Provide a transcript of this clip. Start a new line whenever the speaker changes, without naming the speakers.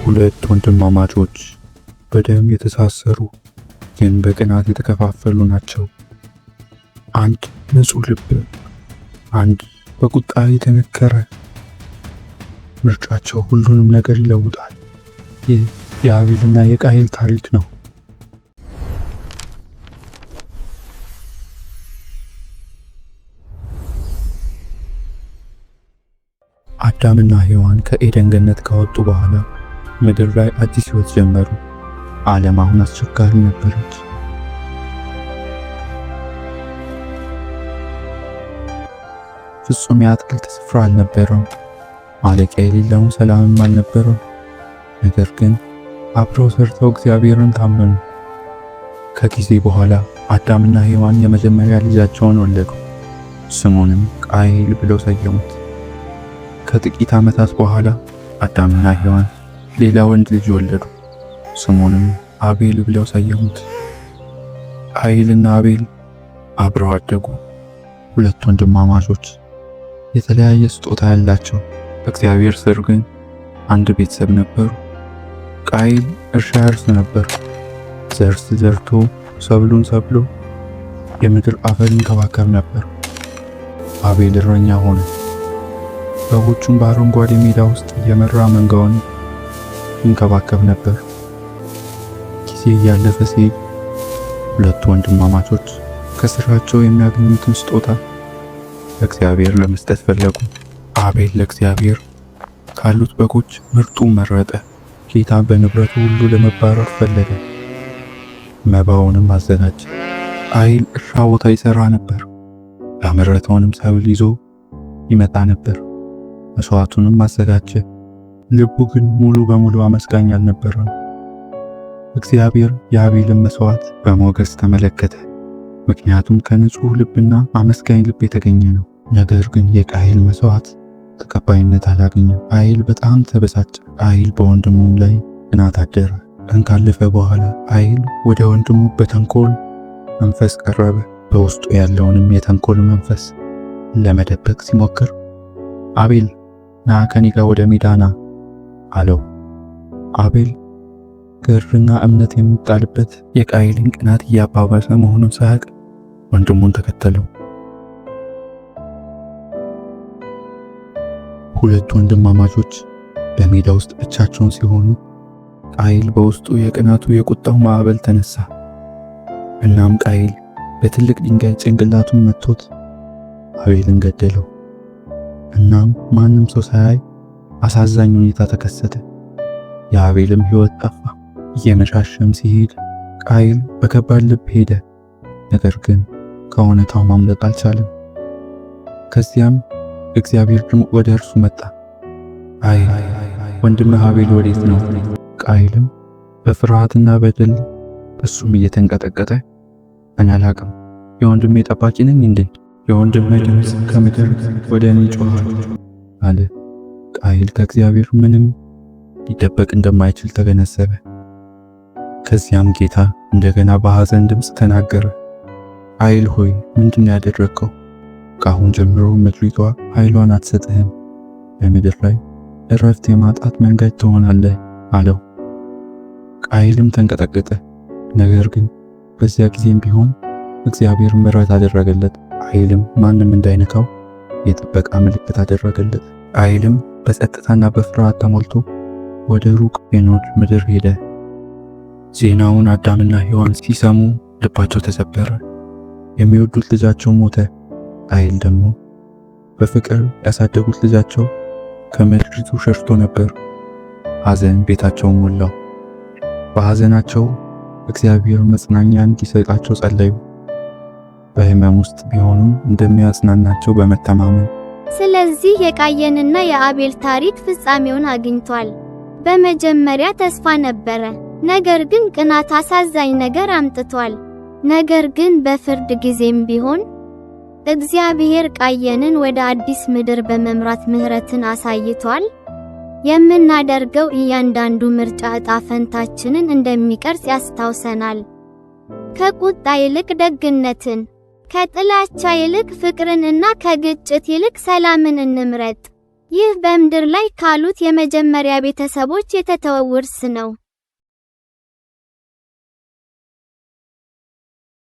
ሁለት ወንድማማቾች በደም የተሳሰሩ ግን በቅናት የተከፋፈሉ ናቸው። አንድ ንጹህ ልብ፣ አንድ በቁጣ የተነከረ። ምርጫቸው ሁሉንም ነገር ይለውጣል። ይህ የአቤልና የቃየል ታሪክ ነው። አዳምና ሔዋን ከኤደን ገነት ከወጡ በኋላ ምድር ላይ አዲስ ሕይወት ጀመሩ። ዓለም አሁን አስቸጋሪ ነበረች። ፍጹም የአትክልት ስፍራ አልነበረም። ማለቂያ የሌለውን ሰላምም አልነበረም። ነገር ግን አብረው ሰርተው እግዚአብሔርን ታመኑ። ከጊዜ በኋላ አዳምና ሔዋን የመጀመሪያ ልጃቸውን ወለዱ። ስሙንም ቃየል ብለው ሰየሙት። ከጥቂት ዓመታት በኋላ አዳምና ሔዋን ሌላ ወንድ ልጅ ወለዱ። ስሙንም አቤል ብለው ሰየሙት። ቃየልና አቤል አብረው አደጉ። ሁለት ወንድማማቾች የተለያየ ስጦታ ያላቸው፣ በእግዚአብሔር ስር ግን አንድ ቤተሰብ ነበሩ። ቃየል እርሻ ያርስ ነበር። ዘር ዘርቶ ሰብሉን ሰብሎ የምድር አፈር ይንከባከብ ነበር። አቤል እረኛ ሆነ። በጎቹን በአረንጓዴ ሜዳ ውስጥ እየመራ መንጋውን ይንከባከብ ነበር። ጊዜ እያለፈ ሲሄድ ሁለቱ ወንድማማቾች ከስራቸው የሚያገኙትን ስጦታ ለእግዚአብሔር ለመስጠት ፈለጉ። አቤል ለእግዚአብሔር ካሉት በጎች ምርጡን መረጠ። ጌታ በንብረቱ ሁሉ ለመባረክ ፈለገ። መባውንም አዘጋጀ። ቃየል እርሻ ቦታ ይሰራ ነበር። ያመረተውንም ሰብል ይዞ ይመጣ ነበር። መስዋዕቱንም አዘጋጀ። ልቡ ግን ሙሉ በሙሉ አመስጋኝ አልነበረም። እግዚአብሔር የአቤልን መስዋዕት በሞገስ ተመለከተ፣ ምክንያቱም ከንጹህ ልብና አመስጋኝ ልብ የተገኘ ነው። ነገር ግን የቃየል መስዋዕት ተቀባይነት አላገኘም። ቃየል በጣም ተበሳጨ። ቃየል በወንድሙ ላይ ቅናት አደረ። ቀን ካለፈ በኋላ ቃየል ወደ ወንድሙ በተንኮል መንፈስ ቀረበ። በውስጡ ያለውንም የተንኮል መንፈስ ለመደበቅ ሲሞክር አቤል ና ከኔ ጋር ወደ ሜዳ ና አለው። አቤል ግርና እምነት የሚጣልበት የቃየልን ቅናት እያባባሰ መሆኑን ሳያውቅ ወንድሙን ተከተለው። ሁለት ወንድማማቾች በሜዳ ውስጥ ብቻቸውን ሲሆኑ ቃየል በውስጡ የቅናቱ የቁጣው ማዕበል ተነሳ። እናም ቃየል በትልቅ ድንጋይ ጭንቅላቱን መቶት አቤልን ገደለው። እናም ማንም ሰው ሳያይ አሳዛኝ ሁኔታ ተከሰተ። የአቤልም ሕይወት ጠፋ። እየመሻሸም ሲሄድ ቃየል በከባድ ልብ ሄደ። ነገር ግን ከእውነታው ማምለጥ አልቻለም። ከዚያም እግዚአብሔር ወደ እርሱ መጣ። ቃየል ወንድምህ አቤል ወዴት ነው? ቃየልም በፍርሃትና በድል እሱም እየተንቀጠቀጠ እኔ አላቅም፣ የወንድሜ ጠባቂ ነኝ እንዴ? የወንድሜ ድምፅ ከምድር ወደ እኔ ጮኻል አለ። ቃየል ከእግዚአብሔር ምንም ሊደበቅ እንደማይችል ተገነዘበ። ከዚያም ጌታ እንደገና በሐዘን ድምፅ ተናገረ። ቃየል ሆይ ምንድነው ያደረግከው? ከአሁን ጀምሮ ምድሪቷ ኃይሏን አትሰጥህም፣ በምድር ላይ እረፍት የማጣት መንገድ ትሆናለህ አለው። ቃየልም ተንቀጠቀጠ። ነገር ግን በዚያ ጊዜም ቢሆን እግዚአብሔር ምሕረት አደረገለት። ቃየልም ማንም እንዳይነካው የጥበቃ ምልክት አደረገለት። ቃየልም በጸጥታና በፍርሃት ተሞልቶ ወደ ሩቅ የኖድ ምድር ሄደ። ዜናውን አዳምና ሔዋን ሲሰሙ ልባቸው ተሰበረ። የሚወዱት ልጃቸው ሞተ። ቃየል ደግሞ በፍቅር ያሳደጉት ልጃቸው ከምድሪቱ ሸሽቶ ነበር። ሐዘን ቤታቸውን ሞላው። በሐዘናቸው እግዚአብሔር መጽናኛ እንዲሰጣቸው ጸለዩ። በሕመም ውስጥ ቢሆኑም እንደሚያጽናናቸው በመተማመን።
ስለዚህ የቃየንና የአቤል ታሪክ ፍጻሜውን አግኝቷል። በመጀመሪያ ተስፋ ነበረ፣ ነገር ግን ቅናት አሳዛኝ ነገር አምጥቷል። ነገር ግን በፍርድ ጊዜም ቢሆን እግዚአብሔር ቃየንን ወደ አዲስ ምድር በመምራት ምሕረትን አሳይቷል። የምናደርገው እያንዳንዱ ምርጫ ዕጣ ፈንታችንን እንደሚቀርጽ ያስታውሰናል። ከቁጣ ይልቅ ደግነትን፣ ከጥላቻ ይልቅ ፍቅርን እና ከግጭት ይልቅ ሰላምን እንምረጥ። ይህ በምድር ላይ ካሉት የመጀመሪያ ቤተሰቦች የተተወ ውርስ ነው።